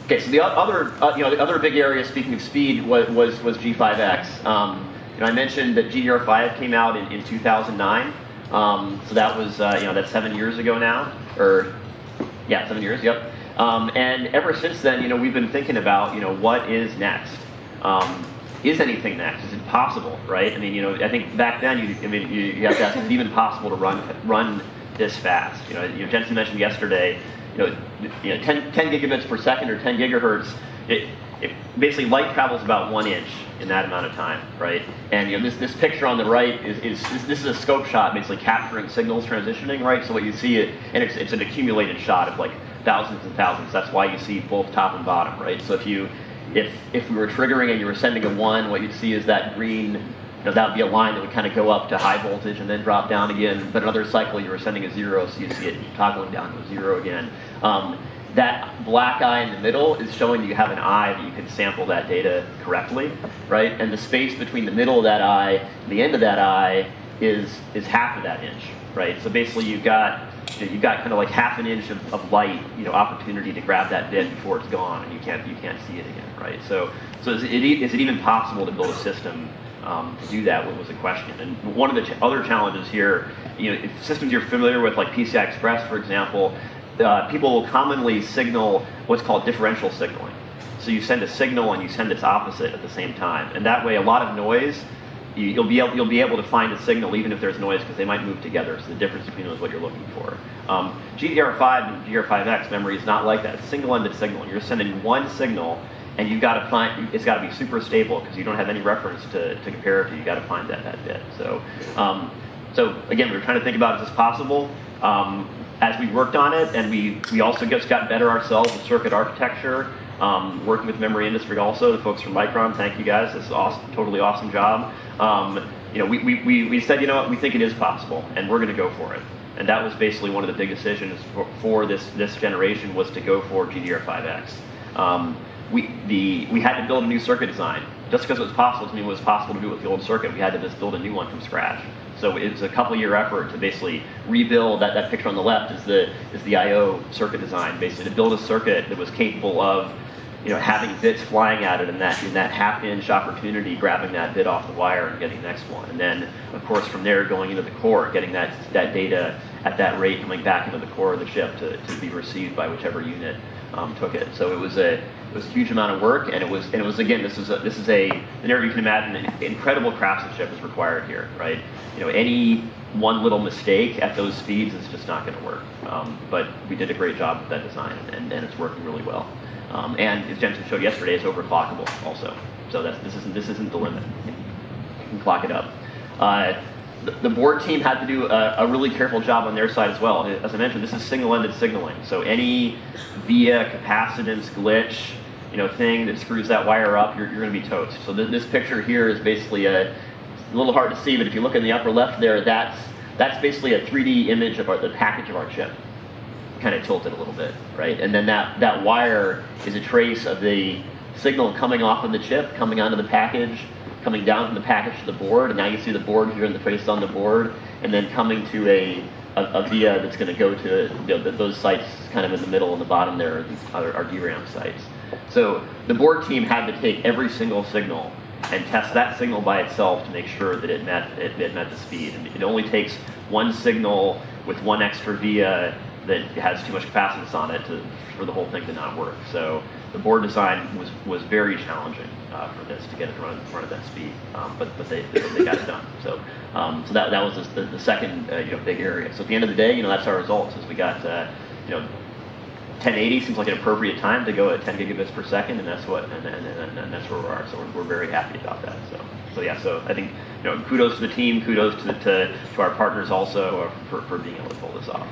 Okay, so the other big area, speaking of speed, was G5X. I mentioned that GDDR5 came out in 2009. So that was that's 7 years ago now, or yeah, 7 years. Yep. And ever since then, we've been thinking about what is next. Is anything next? Is it possible? Right? I mean, I think back then you have to ask, is it even possible to run this fast? Jensen mentioned yesterday. 10 gigabits per second or 10 gigahertz, it basically light travels about 1 inch in that amount of time, right? And this picture on the right this is a scope shot, basically capturing signals transitioning, right? So what you see and it's an accumulated shot of like thousands and thousands. That's why you see both top and bottom, right? So if we were triggering and you were sending a 1, what you'd see is that green. That would be a line that would kind of go up to high voltage and then drop down again. But another cycle, you were sending a 0, so you see it toggling down to a 0 again. That black eye in the middle is showing you have an eye that you can sample that data correctly, right? And the space between the middle of that eye and the end of that eye is half of that inch, right? So basically, you've got kind of like half an inch of light, opportunity to grab that bit before it's gone, and you can't see it again, right? So is it even possible to build a system to do that? Was a question. And one of the other challenges here, if systems you're familiar with, like PCI Express, for example, people will commonly signal what's called differential signaling. So you send a signal and you send its opposite at the same time, and that way a lot of noise. You'll be able to find a signal even if there's noise because they might move together. So the difference between them is what you're looking for. GDDR5 and GDDR5X memory is not like that. It's single-ended signal. You're sending one signal. And you've got to find, it's got to be super stable because you don't have any reference to compare it to. You've got to find that bit. So again, we were trying to think about, is this possible? As we worked on it, and we also just got better ourselves with circuit architecture, working with memory industry also, the folks from Micron, thank you guys, this is awesome, totally awesome job. We said, what, we think it is possible, and we're going to go for it. And that was basically one of the big decisions for this generation, was to go for GDDR5X. We had to build a new circuit design. Just because it was possible to me, it was possible to do it with the old circuit. We had to just build a new one from scratch. So it's a couple-year effort to basically rebuild that picture on the left is the I/O circuit design, basically to build a circuit that was capable of having bits flying at it in that half-inch opportunity, grabbing that bit off the wire and getting the next one. And then, of course, from there going into the core, getting that data at that rate coming back into the core of the chip to be received by whichever unit took it. So it was a huge amount of work, and it was again, this is whenever you can imagine, an incredible craftsmanship is required here, right? Any one little mistake at those speeds is just not going to work. But we did a great job with that design, and it's working really well. And as Jensen showed yesterday, it's overclockable also. So this isn't the limit. You can clock it up. The board team had to do a really careful job on their side as well. As I mentioned, this is single-ended signaling. So any via capacitance glitch, thing that screws that wire up, you're going to be toast. So this picture here is basically it's a little hard to see, but if you look in the upper left there, that's basically a 3D image of the package of our chip, kind of tilted a little bit, right? And then that wire is a trace of the signal coming off of the chip, coming onto the package, coming down from the package to the board, and now you see the board here and the trace on the board, and then coming to a via that's going to go to those sites kind of in the middle and the bottom there are DRAM sites. So the board team had to take every single signal and test that signal by itself to make sure that it met the speed. And it only takes one signal with one extra via that has too much capacitance on it for the whole thing to not work. So the board design was very challenging for this to get it to run at that speed, but they got it done. So that was the second big area. So at the end of the day, that's our results. Is we got 1080 seems like an appropriate time to go at 10 gigabits per second, and that's and that's where we are. So we're very happy about that. So I think kudos to the team, kudos to our partners also for being able to pull this off.